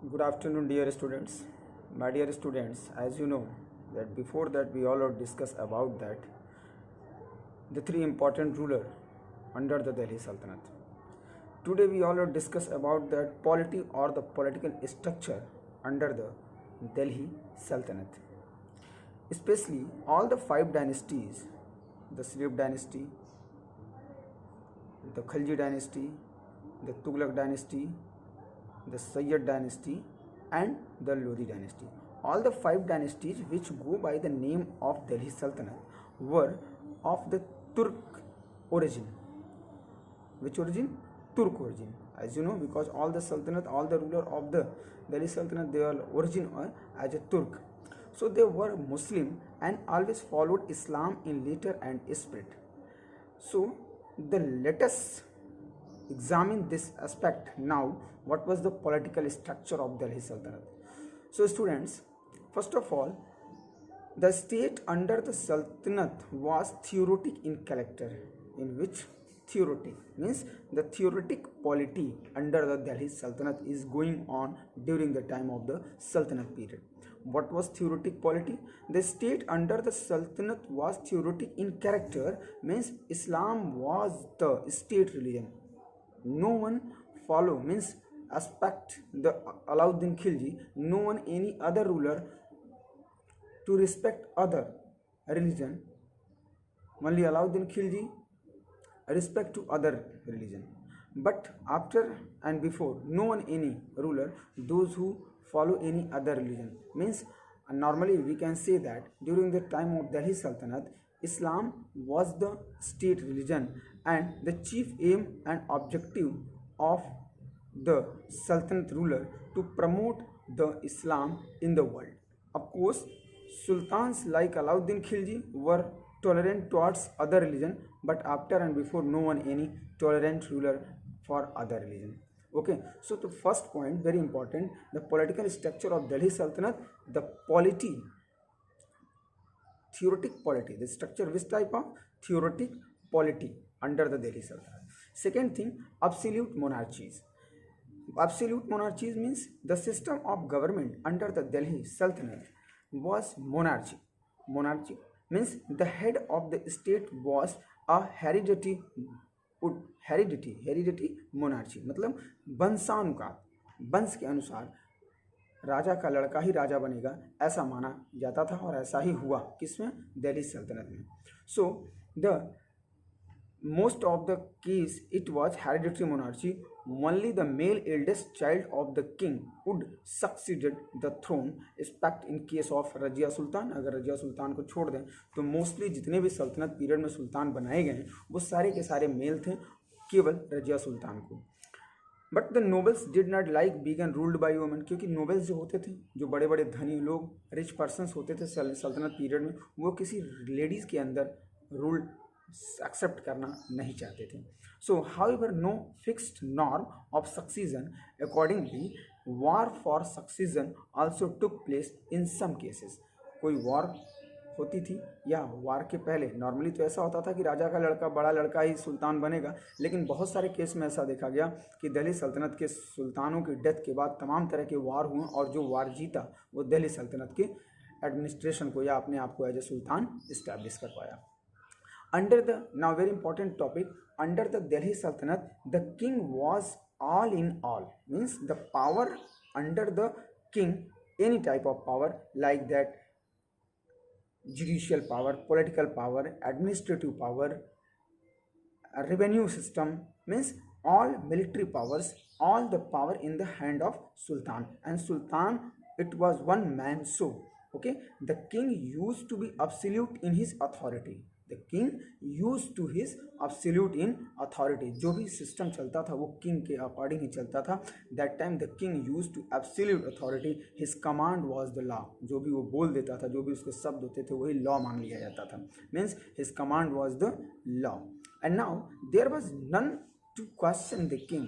Good afternoon, dear students. My dear students, as you know, that before that we all have discussed about that the three important ruler under the Delhi Sultanate. Today we all have discussed about that polity or the political structure under the Delhi Sultanate. Especially all the five dynasties, the Sharif dynasty, the Khalji dynasty, the Tughlaq dynasty, the Sayyid dynasty, and the Lodi dynasty. All the five dynasties which go by the name of Delhi Sultanate were of the Turk origin. Which origin? Turk origin. As you know, because all the Sultanate, all the ruler of the Delhi Sultanate, they are origin as a Turk. So they were Muslim and always followed Islam in letter and spirit. So let us examine this aspect now. What was the political structure of Delhi Sultanate? So students, first of all, the state under the Sultanate was theocratic in character. In which theocratic means the theocratic polity under the Delhi Sultanate is going on during the time of the Sultanate period. What was theocratic polity? The state under the Sultanate was theocratic in character, means Islam was the state religion. No one follow, means aspect the Alauddin Khilji, no one any other ruler to respect other religion. Only Alauddin Khilji respect to other religion. But after and before, no one any ruler, those who follow any other religion. Means normally we can say that during the time of Delhi Sultanate, Islam was the state religion and the chief aim and objective of the Sultanate ruler to promote the Islam in the world. Of course, sultans like Alauddin Khilji were tolerant towards other religion, but after and before no one any tolerant ruler for other religion. Okay, so the first point, very important, the political structure of Delhi Sultanate, the polity, theoretic polity, the structure, which type of theoretic polity under the Delhi Sultanate. Second thing, absolute monarchies. Absolute monarchies means the system of government under the Delhi Sultanate was monarchy. Monarchy means the head of the state was a hereditary monarchy, मतलब वंशानुसार, वंश के अनुसार राजा का लड़का ही राजा बनेगा, ऐसा माना जाता था और ऐसा ही हुआ किसमें? दिल्ली सल्तनत में. So the most of the case it was hereditary monarchy. Only the male eldest child of the king would succeeded the throne, except in case of Razia Sultan. अगर रजिया सुल्तान को छोड़ दें तो मोस्टली जितने भी सल्तनत पीरियड में सुल्तान बनाए गए हैं वो सारे के सारे मेल थे, केवल रजिया सुल्तान को. But the nobles did not like being and ruled by women, क्योंकि नोबल्स जो होते थे, जो बड़े बड़े धनी लोग, रिच पर्सनस होते थे सल्तनत पीरियड में, वो किसी लेडीज़ के अंदर रूल एक्सेप्ट करना नहीं चाहते थे. So however no fixed norm of succession, accordingly war for succession also took place in some cases. कोई वॉर होती थी या वार के पहले नॉर्मली तो ऐसा होता था कि राजा का लड़का, बड़ा लड़का ही सुल्तान बनेगा, लेकिन बहुत सारे केस में ऐसा देखा गया कि दिल्ली सल्तनत के सुल्तानों की डेथ के बाद तमाम तरह के वार हुए और जो वार जीता वो दिल्ली सल्तनत के एडमिनिस्ट्रेशन को या अपने आप को एज ए सुल्तान इस्टेब्लिश कर पाया. Under the, now very important topic, under the Delhi Sultanate, the king was all in all, means the power under the king, any type of power like that, judicial power, political power, administrative power, revenue system, means all military powers, all the power in the hand of Sultan. And Sultan, it was one man show. Okay, the king used to be absolute in his authority. The king used to his absolute in authority. जो भी system चलता था वो king के according ही चलता था. That time the king use to absolute authority. His command was the law. जो भी वो बोल देता था, जो भी उसके शब्द होते थे वही लॉ मान लिया जाता था. Means his command was the law. And now there was none to question the king,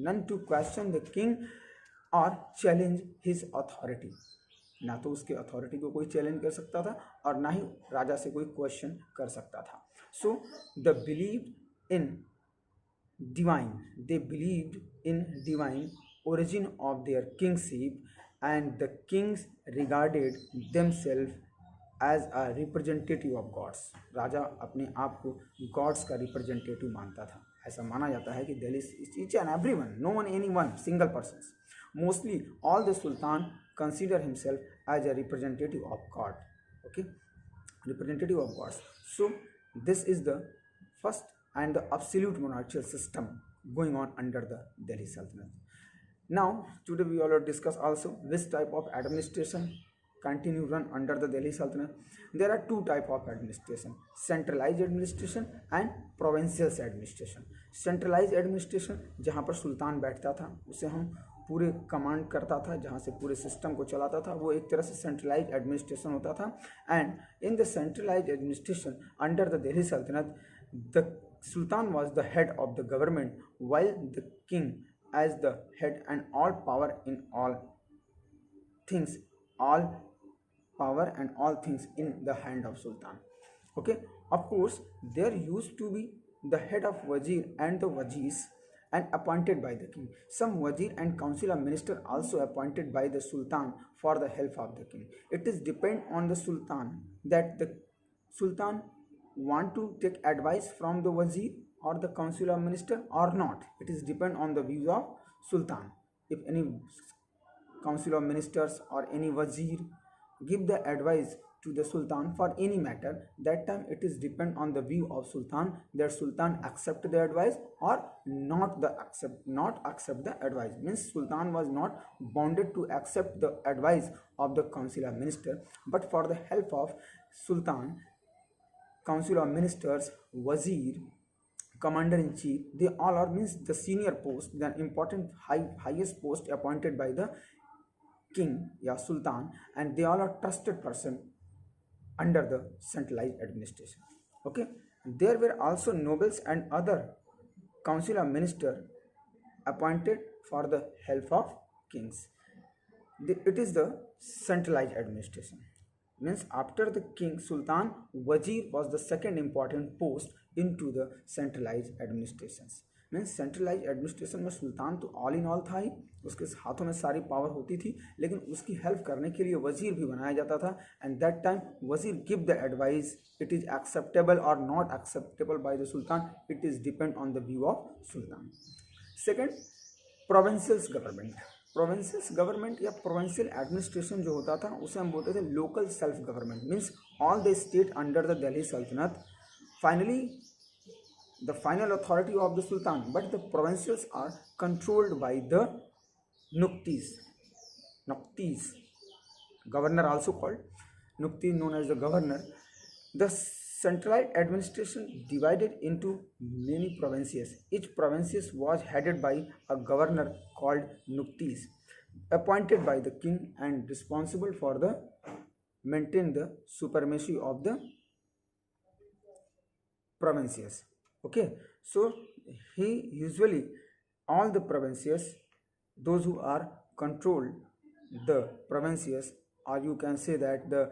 none to question the king और चैलेंज हिज अथॉरिटी. ना तो उसके अथॉरिटी को कोई चैलेंज कर सकता था और ना ही राजा से कोई क्वेश्चन कर सकता था. So the believe in divine, they believed in divine origin of their kingship, and the kings regarded themselves as a representative of gods. राजा अपने आप को गॉड्स का रिप्रेजेंटेटिव मानता था. ऐसा माना जाता है कि Delhi each and everyone, no one, anyone, single persons, mostly all the sultan consider himself as a representative of god. Okay, representative of gods. So this is the first and the absolute monarchical system going on under the Delhi Sultanate. Now today we will discuss also which type of administration continue run under the Delhi Sultanate. There are two type of administration: centralized administration and provincial administration. Centralized administration जहाँ पर सुल्तान बैठता था, उसे हम पूरे command करता था, जहाँ से पूरे सिस्टम को चलाता था, वो एक तरह से सेंट्रलाइज एडमिनिस्ट्रेशन होता था. And in the centralise administration under the Delhi Saltanat, the sultan was the head of the government while the king as the head, and all power in all things, all power and all things in the hand of sultan. Okay, of course there used to be the head of wazir and the wazirs and appointed by the king. Some wazir and council of minister also appointed by the sultan for the help of the king. It is depend on the sultan that the sultan want to take advice from the wazir or the council of minister or not. It is depend on the views of sultan. If any council of ministers or any wazir give the advice to the sultan for any matter, that time it is depend on the view of sultan, that sultan accept the advice or not accept the advice. Means sultan was not bounded to accept the advice of the council of minister, but for the help of sultan, council of ministers, wazir, commander in chief, they all are, means the senior post, the important highest post appointed by the king, yeah, sultan, and they all are trusted person under the centralized administration. Okay, there were also nobles and other council of minister appointed for the help of kings. It is the centralized administration. Means after the king, sultan, wazir was the second important post into the centralized administrations. Means centralize administration में सुल्तान तो all in all था ही, उसके हाथों में सारी power होती थी, लेकिन उसकी हेल्प करने के लिए वजीर भी बनाया जाता था. And that time wazir give the advice, it is acceptable or not acceptable by the sultan, it is depend on the view of sultan. Second, provincials government. Provincials government या प्रोविंशियल एडमिनिस्ट्रेशन जो होता था उसे हम बोलते थे local self government. Means all the state under the Delhi Saltanat, finally the final authority of the sultan, but the provincials are controlled by the nuktis, governor also called nukti, known as the governor. The centralized administration divided into many provinces. Each province was headed by a governor called nuktis, appointed by the king and responsible for the maintain the supremacy of the provinces. Okay, so he usually all the provinces, those who are controlled the provinces, or you can say that the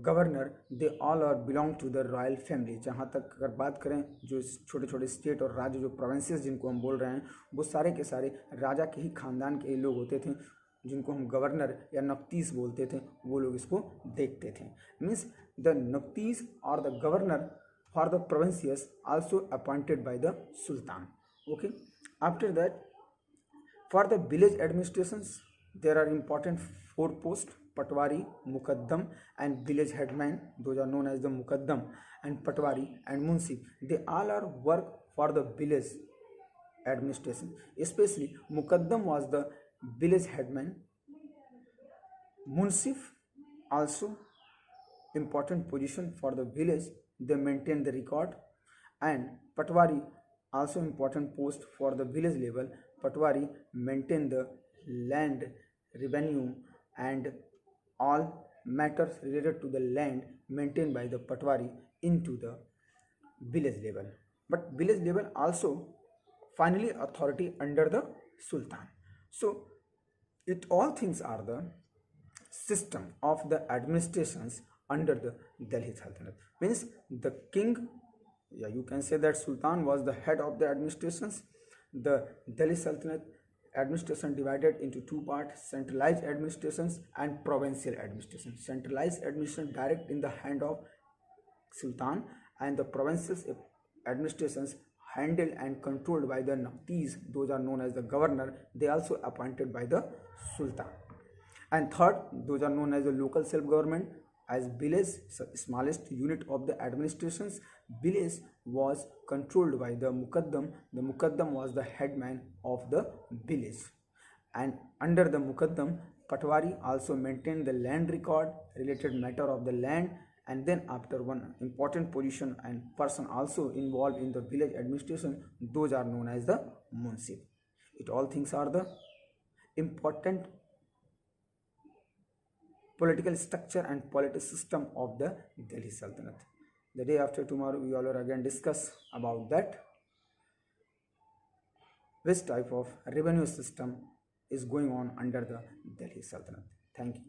governor, they all are belong to the royal family. जहाँ तक अगर बात करें जो छोटे छोटे state और राज्य जो प्रोविंसेस जिनको हम बोल रहे हैं, वो सारे के सारे राजा के ही खानदान के लोग होते थे, जिनको हम गवर्नर या नक्तीस बोलते थे. वो लोग इसको देखते थे. मीन्स द नक्तीस और the governor for the provinces also appointed by the sultan. Okay, after that, for the village administrations there are important 4 posts: patwari, mukaddam and village headman. Those are known as the mukaddam, and patwari and munsif, they all are work for the village administration. Especially mukaddam was the village headman. Munsif also important position for the village, they maintain the record. And patwari also important post for the village level. Patwari maintain the land revenue and all matters related to the land maintained by the patwari into the village level. But village level also finally authority under the sultan. So it all things are the system of the administrations under the Delhi Sultanate. Means the king, yeah, you can say that sultan was the head of the administrations. The Delhi Sultanate administration divided into two parts: centralized administrations and provincial administration. Centralized administration direct in the hand of sultan, and the provincial administrations handled and controlled by the naqtis. Those are known as the governor. They also appointed by the sultan. And third, those are known as the local self-government. As village, smallest unit of the administrations, village was controlled by the muqaddam. The muqaddam was the headman of the village, and under the muqaddam, patwari also maintained the land record, related matter of the land. And then after, one important position and person also involved in the village administration, those are known as the munsif. It all things are the important political structure and political system of the Delhi Sultanate. The day after tomorrow, we will again discuss about that, which type of revenue system is going on under the Delhi Sultanate. Thank you.